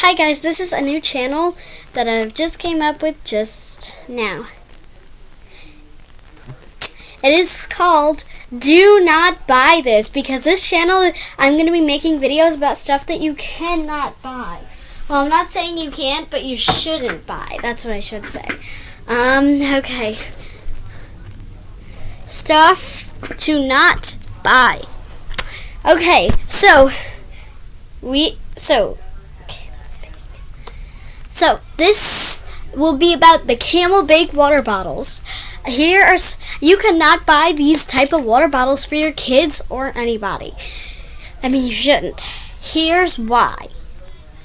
Hi guys, this is a new channel that I've just came up with just now. It is called Do Not Buy This, because this channel I'm going to be making videos about stuff that you cannot buy. Well, I'm not saying you can't, but you shouldn't buy. That's what I should say. Okay. Stuff to not buy. Okay, So this will be about the Camel Bak water bottles. You cannot buy these type of water bottles for your kids or anybody. I mean, you shouldn't. Here's why.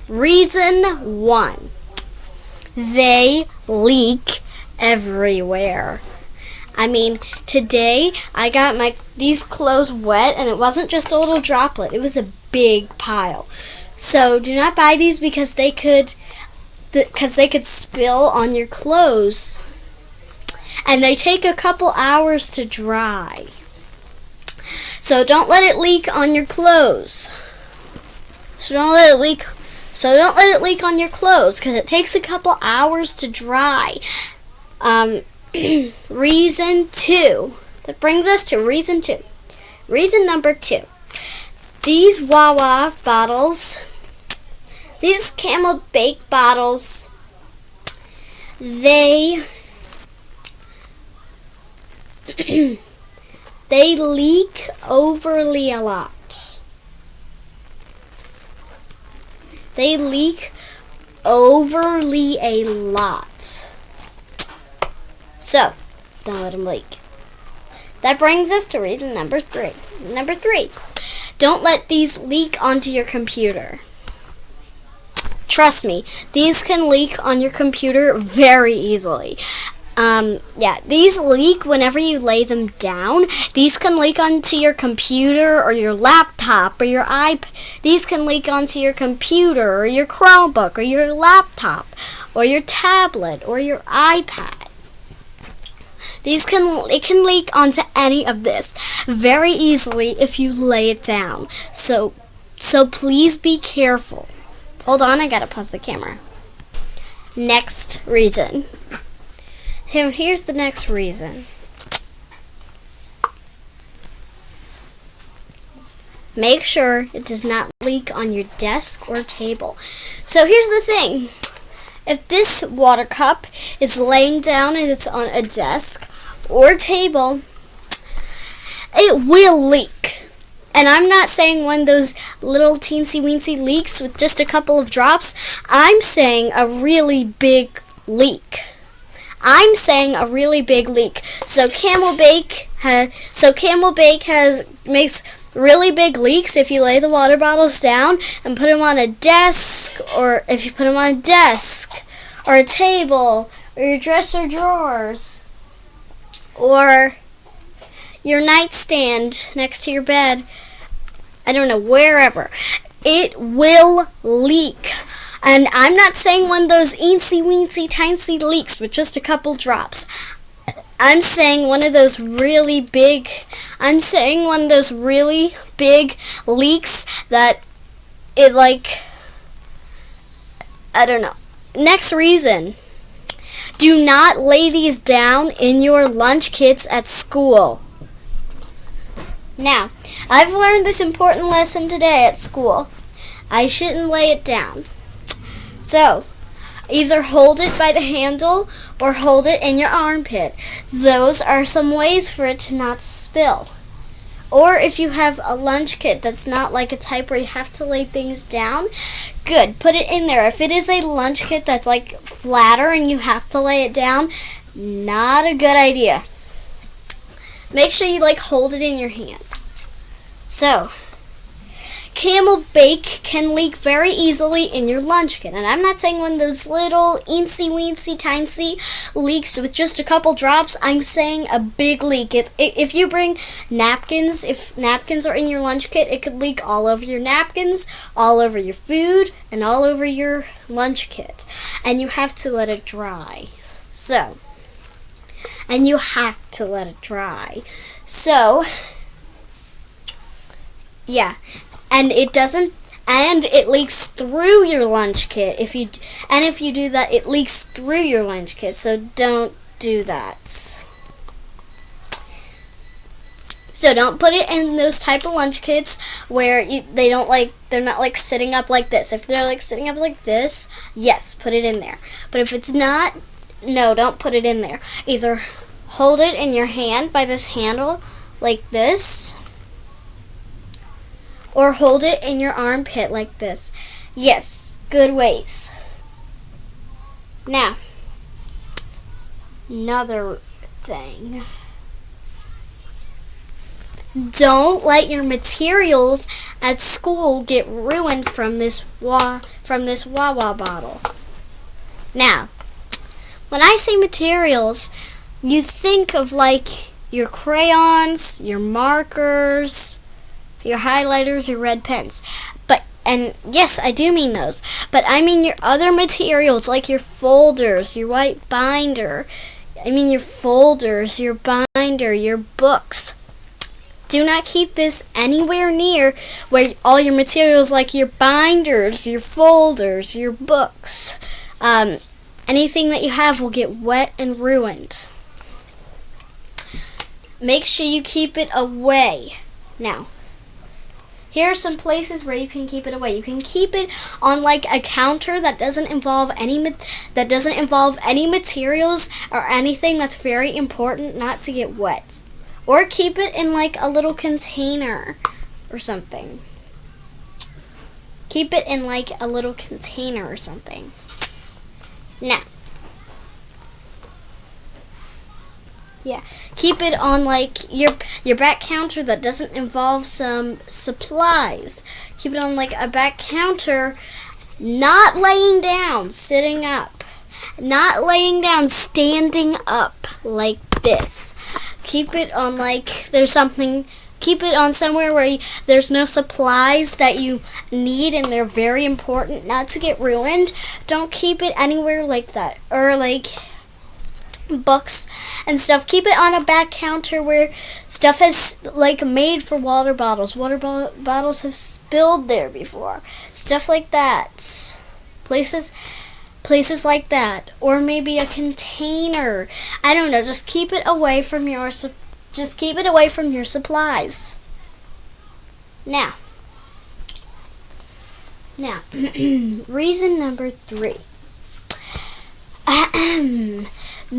Reason 1. They leak everywhere. I mean, today I got these clothes wet, and it wasn't just a little droplet. It was a big pile. So do not buy these because they could spill on your clothes. And they take a couple hours to dry. So don't let it leak on your clothes. So don't let it leak on your clothes, because it takes a couple hours to dry. Reason 2. That brings us to reason 2. Reason number 2. These Wawa bottles, these Camel Bak bottles, they leak overly a lot. They leak overly a lot. So, don't let them leak. That brings us to reason number 3. Number 3, don't let these leak onto your computer. Trust me, these can leak on your computer very easily. These leak whenever you lay them down. These can leak onto your computer or your laptop or your iPad. These can leak onto your computer or your Chromebook or your laptop or your tablet or your iPad. It can leak onto any of this very easily if you lay it down. So please be careful. Hold on, I gotta pause the camera. Next reason. Here's the next reason. Make sure it does not leak on your desk or table. So here's the thing. If this water cup is laying down and it's on a desk or table, it will leak. And I'm not saying one of those little teensy-weensy leaks with just a couple of drops. I'm saying a really big leak. So Camel Bak makes really big leaks if you lay the water bottles down and put them on a desk, or if you put them on a desk or a table or your dresser drawers or your nightstand next to your bed. I don't know, wherever. It will leak. And I'm not saying one of those eensy-weensy, tiny leaks with just a couple drops. I'm saying one of those really big leaks that it I don't know. Next reason. Do not lay these down in your lunch kits at school. Now, I've learned this important lesson today at school. I shouldn't lay it down. So, either hold it by the handle or hold it in your armpit. Those are some ways for it to not spill. Or if you have a lunch kit that's not like a type where you have to lay things down, good, put it in there. If it is a lunch kit that's like flatter and you have to lay it down, not a good idea. Make sure you hold it in your hand. So, Camel Bak can leak very easily in your lunch kit. And I'm not saying one of those little eensy-weensy, tiny leaks with just a couple drops. I'm saying a big leak. If you bring napkins, if napkins are in your lunch kit, it could leak all over your napkins, all over your food, and all over your lunch kit. And you have to let it dry. Yeah. And it doesn't and it leaks through your lunch kit. If you do that, it leaks through your lunch kit. So don't do that. So don't put it in those type of lunch kits where they're not like sitting up like this. If they're like sitting up like this, yes, put it in there. But if it's not, no, don't put it in there. Either hold it in your hand by this handle like this, or hold it in your armpit like this. Yes, good ways. Now, another thing. Don't let your materials at school get ruined from this Wawa bottle. Now, when I say materials, you think of like your crayons, your markers, your highlighters, your red pens. And yes, I do mean those. But I mean your other materials like your folders, your white binder. I mean your folders, your binder, your books. Do not keep this anywhere near where all your materials like your binders, your folders, your books. Anything that you have will get wet and ruined. Make sure you keep it away. Now, here are some places where you can keep it away. You can keep it on like a counter that doesn't involve any materials or anything that's very important not to get wet. Or keep it in like a little container or something. Keep it in like a little container or something. Now, yeah, keep it on like your back counter that doesn't involve some supplies. Keep it on like a back counter, not laying down, sitting up. Not laying down, standing up like this. Keep it on keep it on somewhere where there's no supplies that you need and they're very important not to get ruined. Don't keep it anywhere like that. Or like books and stuff. Keep it on a back counter where stuff has like made for water bottles. Bottles have spilled there before. Stuff like that. Places like that, or maybe a container. I don't know. Just keep it away from your supplies. Now, reason number 3.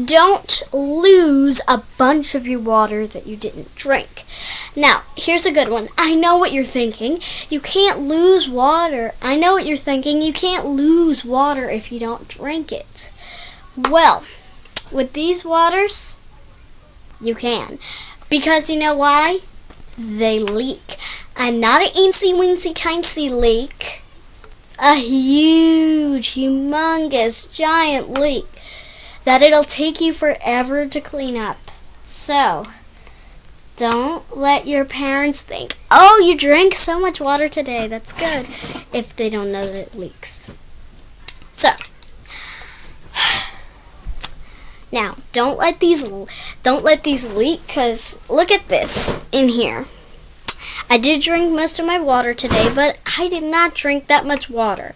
Don't lose a bunch of your water that you didn't drink. Now, here's a good one. I know what you're thinking. You can't lose water. I know what you're thinking. You can't lose water if you don't drink it. Well, with these waters, you can. Because you know why? They leak. And not an eensy-weensy tiny leak. A huge, humongous, giant leak that it'll take you forever to clean up. So, don't let your parents think, oh, you drank so much water today, that's good, if they don't know that it leaks. So, now, don't let these leak, because look at this in here. I did drink most of my water today, but I did not drink that much water.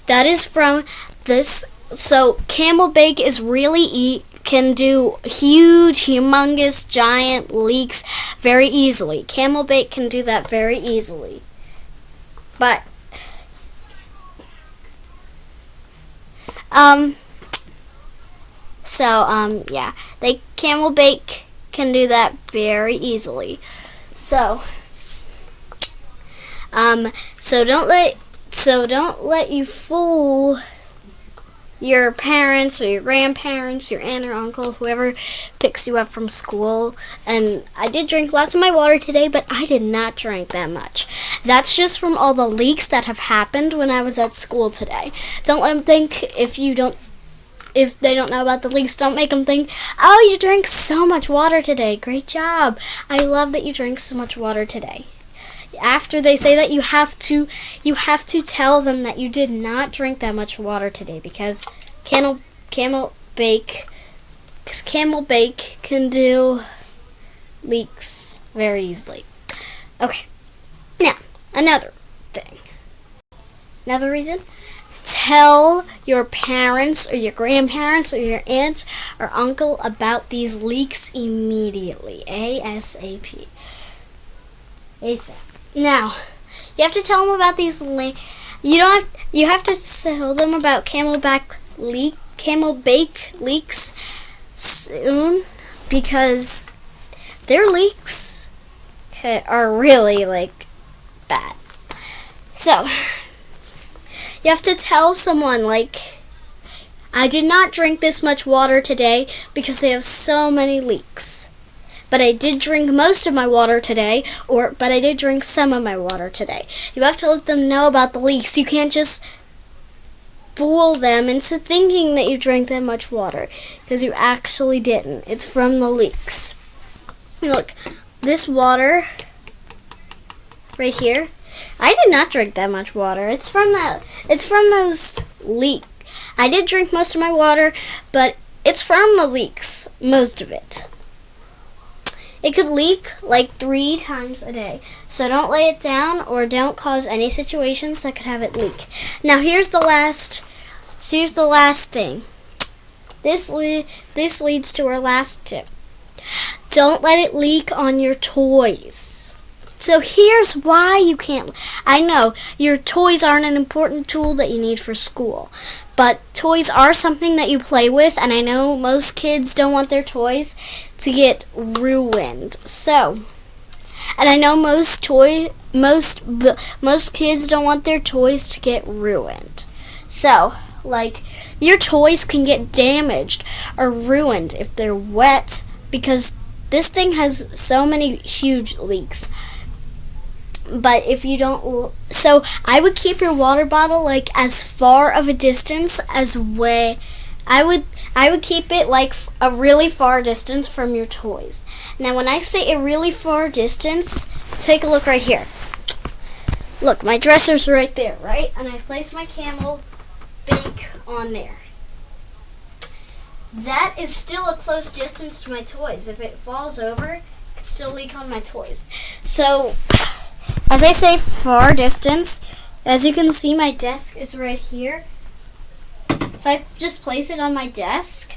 That is from this. So Camel Bak can do huge, humongous, giant leaks very easily. Camel Bak can do that very easily. But yeah, Camel Bak can do that very easily. So don't let you fool your parents or your grandparents, your aunt or uncle, whoever picks you up from school. And I did drink lots of my water today, but I did not drink that much. That's just from all the leaks that have happened when I was at school today. Don't let them think if they don't know about the leaks, don't make them think, oh, you drank so much water today. Great job. I love that you drank so much water today. After they say that, you have to tell them that you did not drink that much water today, because Camel Bak can do leaks very easily. Okay, now another thing. Another reason, tell your parents or your grandparents or your aunt or uncle about these leaks immediately. ASAP. ASAP. Now, you have to tell them about these leaks. You have to tell them about Camel Bak leaks soon, because their leaks are really bad. So you have to tell someone I did not drink this much water today because they have so many leaks. But I did drink most of my water today, but I did drink some of my water today. You have to let them know about the leaks. You can't just fool them into thinking that you drank that much water, because you actually didn't. It's from the leaks. Look, this water right here, I did not drink that much water. It's from those leaks. I did drink most of my water, but it's from the leaks, most of it. It could leak 3 times a day. So don't lay it down or don't cause any situations that could have it leak. Now here's the last thing. This leads to our last tip. Don't let it leak on your toys. So here's why you can't. I know your toys aren't an important tool that you need for school, but toys are something that you play with, and I know most kids don't want their toys to get ruined. So, and I know most kids don't want their toys to get ruined. So, your toys can get damaged or ruined if they're wet, because this thing has so many huge leaks. But if you don't, so I would keep your water bottle as far of a distance as way. I would keep it a really far distance from your toys. Now, when I say a really far distance, take a look right here. Look, my dresser's right there, right? And I place my Camel Bak on there. That is still a close distance to my toys. If it falls over, it could still leak on my toys. So, as I say far distance, as you can see, my desk is right here. If I just place it on my desk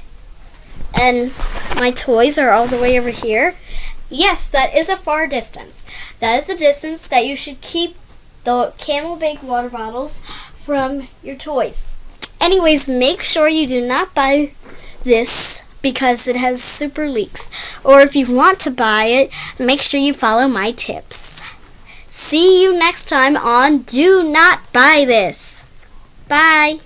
and my toys are all the way over here, yes, that is a far distance. That is the distance that you should keep the Camel Bak water bottles from your toys. Anyways, make sure you do not buy this because it has super leaks. Or if you want to buy it, make sure you follow my tips. See you next time on Do Not Buy This. Bye.